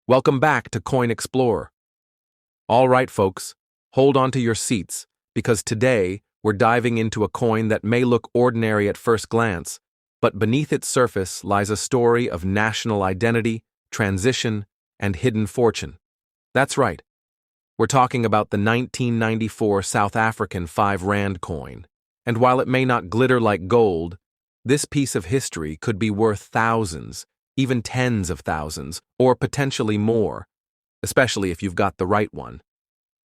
Welcome back to Coin Explorer. All right, folks, hold on to your seats, because today we're diving into a coin that may look ordinary at first glance, but beneath its surface lies a story of national identity, transition, and hidden fortune. That's right. We're talking about the 1994 South African 5 Rand coin. And while it may not glitter like gold, this piece of history could be worth thousands, even tens of thousands, or potentially more, especially if you've got the right one.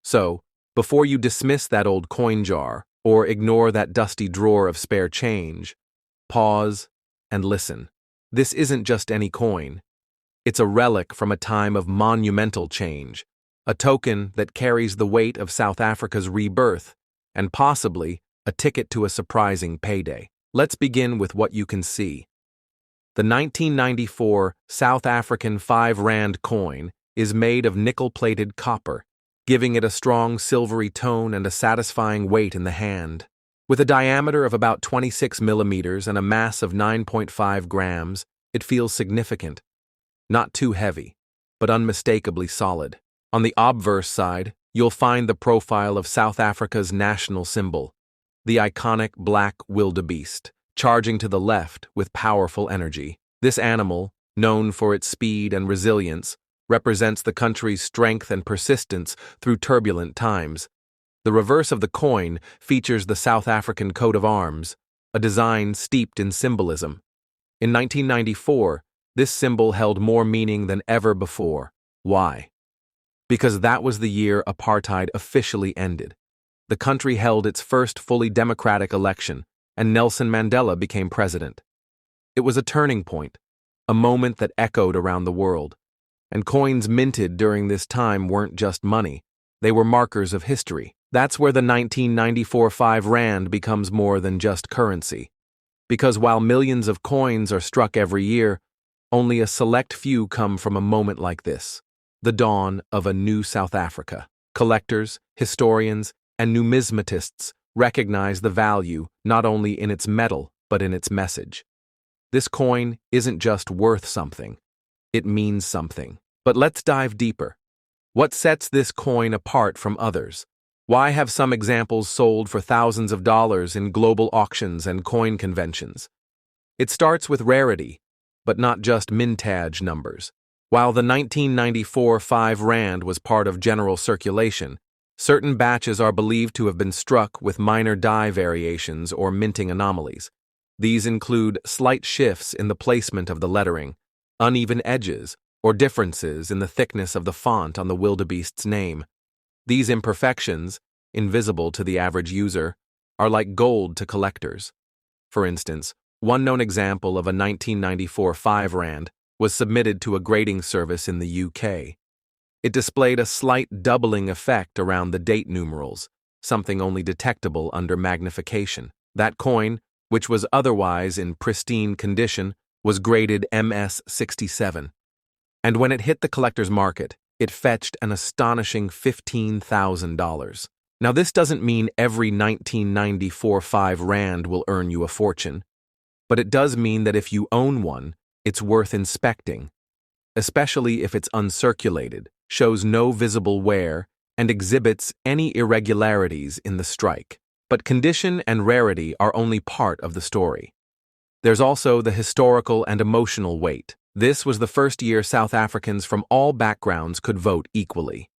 So, before you dismiss that old coin jar or ignore that dusty drawer of spare change, pause and listen. This isn't just any coin. It's a relic from a time of monumental change, a token that carries the weight of South Africa's rebirth, and possibly a ticket to a surprising payday. Let's begin with what you can see. The 1994 South African 5 Rand coin is made of nickel-plated copper, giving it a strong silvery tone and a satisfying weight in the hand. With a diameter of about 26 millimeters and a mass of 9.5 grams, it feels significant. Not too heavy, but unmistakably solid. On the obverse side, you'll find the profile of South Africa's national symbol, the iconic black wildebeest, charging to the left with powerful energy. This animal, known for its speed and resilience, represents the country's strength and persistence through turbulent times. The reverse of the coin features the South African coat of arms, a design steeped in symbolism. In 1994, this symbol held more meaning than ever before. Why? Because that was the year apartheid officially ended. The country held its first fully democratic election, and Nelson Mandela became president. It was a turning point, a moment that echoed around the world. And coins minted during this time weren't just money, they were markers of history. That's where the 1994 5 Rand becomes more than just currency. Because while millions of coins are struck every year, only a select few come from a moment like this, the dawn of a new South Africa. Collectors, historians, and numismatists recognize the value not only in its metal but in its message. This coin isn't just worth something, it means something. But let's dive deeper. What sets this coin apart from others? Why have some examples sold for thousands of dollars in global auctions and coin conventions? It starts with rarity, but not just mintage numbers. While the 1994 5 Rand was part of general circulation, certain batches are believed to have been struck with minor die variations or minting anomalies. These include slight shifts in the placement of the lettering, uneven edges, or differences in the thickness of the font on the wildebeest's name. These imperfections, invisible to the average user, are like gold to collectors. For instance, one known example of a 1994 5 Rand was submitted to a grading service in the UK. It displayed a slight doubling effect around the date numerals, something only detectable under magnification. That coin, which was otherwise in pristine condition, was graded MS-67. And when it hit the collector's market, it fetched an astonishing $15,000. Now, this doesn't mean every 1994 5 Rand will earn you a fortune, but it does mean that if you own one, it's worth inspecting, especially if it's uncirculated, shows no visible wear, and exhibits any irregularities in the strike. But condition and rarity are only part of the story. There's also the historical and emotional weight. This was the first year South Africans from all backgrounds could vote equally.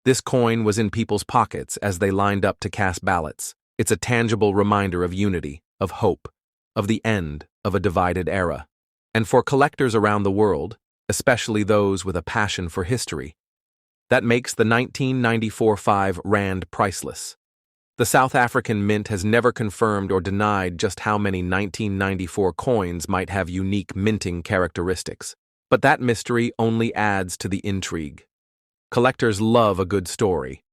This coin was in people's pockets as they lined up to cast ballots. It's a tangible reminder of unity, of hope, of the end of a divided era. And for collectors around the world, especially those with a passion for history, that makes the 1994 5 Rand priceless. The South African Mint has never confirmed or denied just how many 1994 coins might have unique minting characteristics, but that mystery only adds to the intrigue. Collectors love a good story,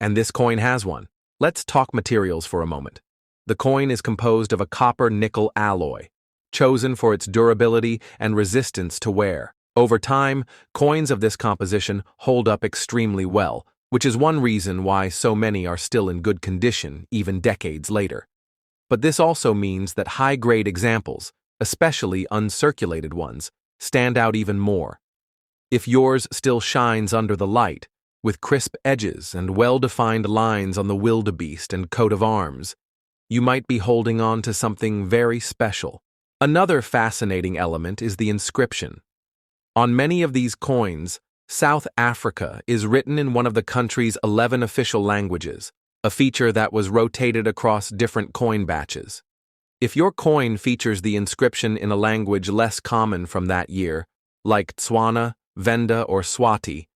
and this coin has one. Let's talk materials for a moment. The coin is composed of a copper-nickel alloy, chosen for its durability and resistance to wear. Over time, coins of this composition hold up extremely well, which is one reason why so many are still in good condition even decades later. But this also means that high-grade examples, especially uncirculated ones, stand out even more. If yours still shines under the light, with crisp edges and well-defined lines on the wildebeest and coat of arms, you might be holding on to something very special. Another fascinating element is the inscription. On many of these coins, South Africa is written in one of the country's 11 official languages, a feature that was rotated across different coin batches. If your coin features the inscription in a language less common from that year, like Tswana, Venda, or Swati,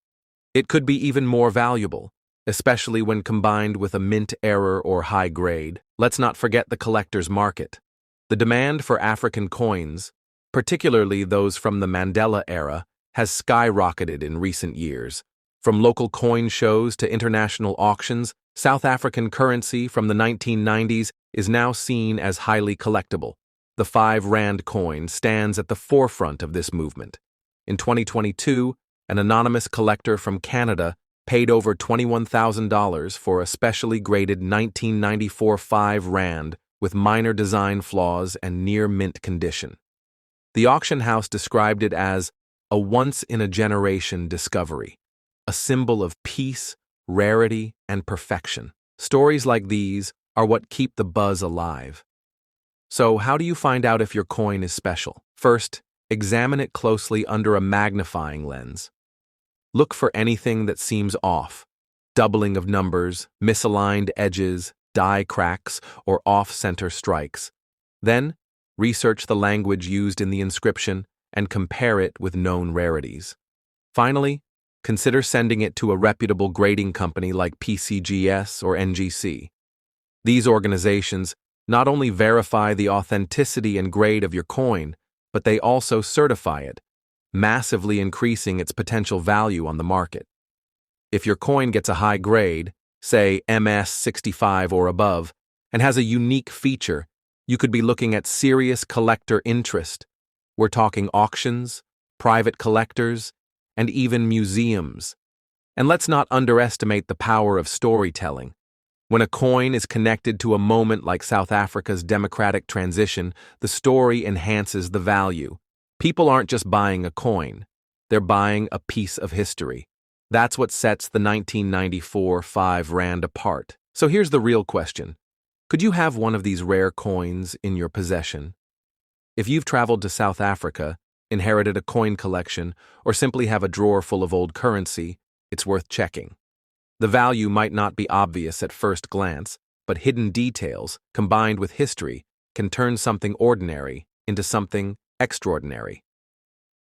it could be even more valuable, especially when combined with a mint error or high grade. Let's not forget the collector's market. The demand for African coins, particularly those from the Mandela era, has skyrocketed in recent years. From local coin shows to international auctions, South African currency from the 1990s is now seen as highly collectible. The 5 Rand coin stands at the forefront of this movement. In 2022, an anonymous collector from Canada paid over $21,000 for a specially graded 1994 5 Rand with minor design flaws and near mint condition. The auction house described it as a once-in-a-generation discovery, a symbol of peace, rarity, and perfection. Stories like these are what keep the buzz alive. So, how do you find out if your coin is special? First, examine it closely under a magnifying lens. Look for anything that seems off: doubling of numbers, misaligned edges, die cracks, or off-center strikes. Then, research the language used in the inscription and compare it with known rarities. Finally, consider sending it to a reputable grading company like PCGS or NGC. These organizations not only verify the authenticity and grade of your coin, but they also certify it, massively increasing its potential value on the market. If your coin gets a high grade, say MS65 or above, and has a unique feature, you could be looking at serious collector interest. We're talking auctions, private collectors, and even museums. And let's not underestimate the power of storytelling. When a coin is connected to a moment like South Africa's democratic transition, the story enhances the value. People aren't just buying a coin, they're buying a piece of history. That's what sets the 1994 5 Rand apart. So here's the real question. Could you have one of these rare coins in your possession? If you've traveled to South Africa, inherited a coin collection, or simply have a drawer full of old currency, it's worth checking. The value might not be obvious at first glance, but hidden details, combined with history, can turn something ordinary into something extraordinary.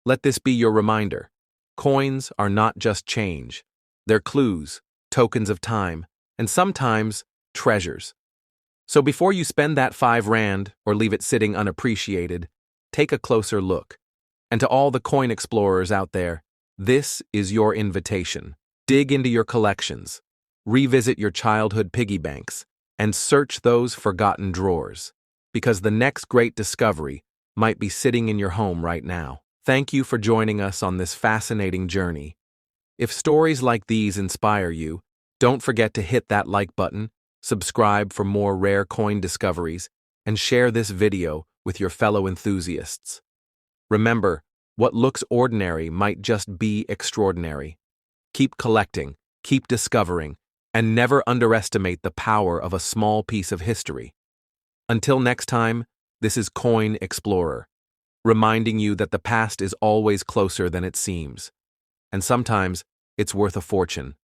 Let this be your reminder. Coins are not just change. They're clues, tokens of time, and sometimes treasures. So before you spend that 5 Rand or leave it sitting unappreciated, take a closer look. And to all the coin explorers out there, this is your invitation. Dig into your collections, revisit your childhood piggy banks, and search those forgotten drawers, because the next great discovery might be sitting in your home right now. Thank you for joining us on this fascinating journey. If stories like these inspire you, don't forget to hit that like button, subscribe for more rare coin discoveries, and share this video with your fellow enthusiasts. Remember, what looks ordinary might just be extraordinary. Keep collecting, keep discovering, and never underestimate the power of a small piece of history. Until next time, this is Coin Explorer, reminding you that the past is always closer than it seems, and sometimes it's worth a fortune.